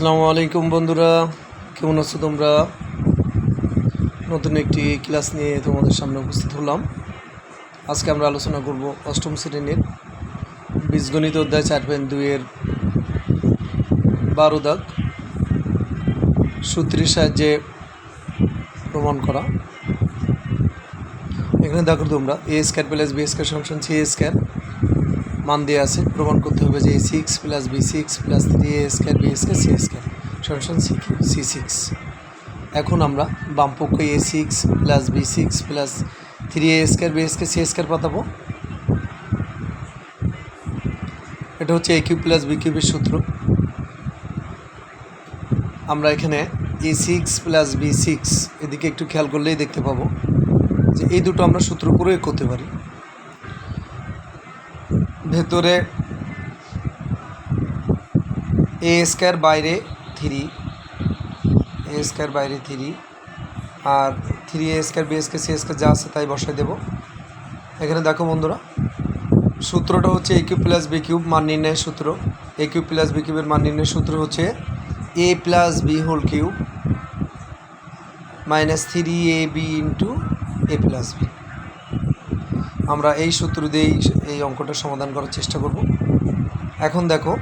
আসসালামু আলাইকুম বন্ধুরা, কেমন আছো তোমরা? নতুন একটি ক্লাস নিয়ে তোমাদের সামনে উপস্থিত হলাম। আজকে আমরা আলোচনা করব অষ্টম শ্রেণীর বীজগণিত অধ্যায় 4.2-এর 12 দাগ সূত্রের সাহায্যে প্রমাণ করা। এখানে দেখো তোমরা a square plus b square সমান সি স্কয়ার মান দেওয়া আছে। প্রমাণ করতে হবে যে a6 plus b6 plus 3a square b square c square সমান c6। এখন আমরা বামপক্ষ a6 plus b6 plus 3a square b square c square পাতাবো। এটা হচ্ছে a কিউব প্লাস b কিউবের সূত্র। আমরা এখানে a6 প্লাস b6 এদিকে একটু খেয়াল করলেই দেখতে পাবো যে এই দুটো আমরা সূত্র প্রয়োগ করতে পারি। ভেতরে a স্কয়ার বাইরে 3 a স্কয়ার বাইরে 3 আর 3a square b square c square যা আছে তাই বসাই দেব। এখানে দেখো বন্ধুরা, সূত্রটা হচ্ছে a cube plus b cube মান নির্ণয়ের সূত্র। a কিউব প্লাস b কিউবের মান নির্ণয়ের সূত্র হচ্ছে a plus b whole cube minus 3ab into a plus b। আমরা এই সূত্র দিয়েই এই অঙ্কটা সমাধান করার চেষ্টা করব। এখন দেখো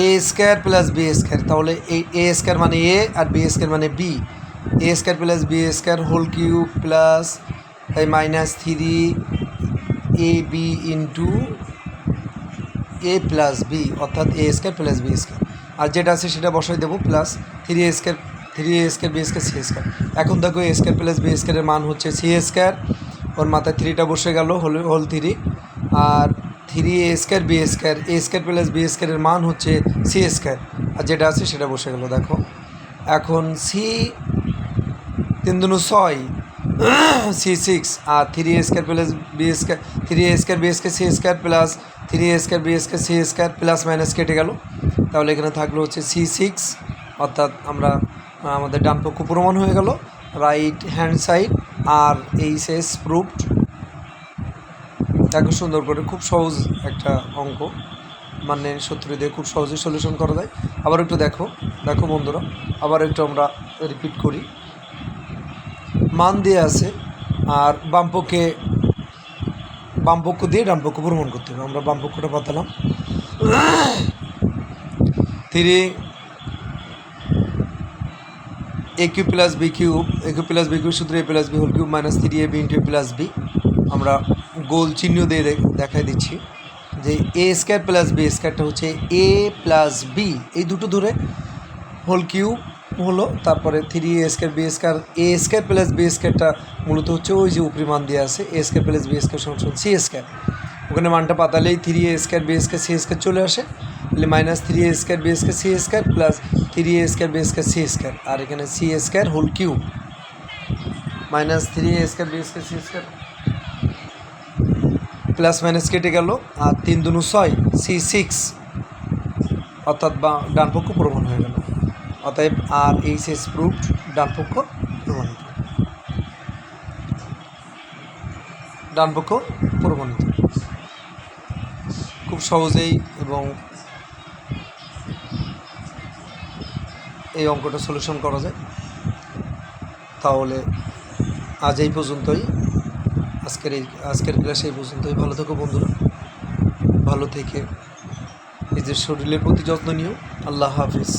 a square plus b square, তাহলে এই a স্কয়ার মানে a আর b স্কয়ার মানে b। a square plus b square whole cube plus এই minus 3ab into a plus b, অর্থাৎ a square plus b square. আর যেটা আছে সেটা বসাই দেবো plus 3a square b square c square. এখন দেখো a স্কয়ার প্লাস b স্কয়ারের মান হচ্ছে c স্কয়ার, ওর মাথায় 3টা বসে গেল হোল 3, আর 3a square b square a square plus b স্কয়ারের মান হচ্ছে c স্কয়ার, আর যেটা আছে সেটা বসে গেল। দেখো এখন c 3 দুগুণ 6 c6 আর 3a square plus b square 3a square b square c square plus 3a square b square c square plus minus কেটে গেল। তাহলে এখানে থাকলো হচ্ছে c6, অর্থাৎ আমরা আমাদের ডান পক্ষ প্রমাণ হয়ে গেল, রাইট হ্যান্ড সাইড। আর এইচএস প্রুভড। দেখো সুন্দর করে, খুব সহজ একটা অঙ্ক, মানে সূত্র দিয়ে খুব সহজেই সলিউশন করা যায়। আবার একটু দেখো বন্ধুরা, আবার একটু আমরা রিপিট করি। মান দিয়ে আছে আর বামপক্ষ দিয়ে ডান পক্ষ প্রমাণ করতে হবে। আমরা বামপক্ষটা পাতালাম 3a cube plus b cube সূত্র a plus b whole cube minus 3ab into a plus b। আমরা গোল চিহ্ন দিয়ে দেখাই দিচ্ছি যে a স্কয়ার প্লাস b স্কয়ারটা হচ্ছে a প্লাস b, এই দুটো ধরে হোল কিউব হলো, তারপরে 3a square b square a square plus b স্কয়ারটা মূলত হচ্ছে ওই যে উপরি মান দিয়ে আছে a square plus b square সমান c স্কয়ার। ওখানে মানটা পাতালেই 3a square b square c square চলে আসে, তাহলে minus 3a square b square c square plus 3a square b square c square, আর এখানে c square whole cube minus 3a square b square c square plus minus কেটে গেল, আর 3 দুগুণ 6 c6, অর্থাৎ ডান পক্ষ প্রমাণ হয়ে গেল। অতএব আর এইচএস প্রুভড, ডান পক্ষ প্রমাণিত, খুব সহজেই এবং এই অঙ্কটা সলিউশন করা যায়। তাহলে আজ এই পর্যন্তই, আজকের ক্লাস এই পর্যন্তই। ভালো থেকো বন্ধুরা, ভালো থেকে নিজের শরীরের প্রতি যত্ন নিও। আল্লাহ হাফিজ।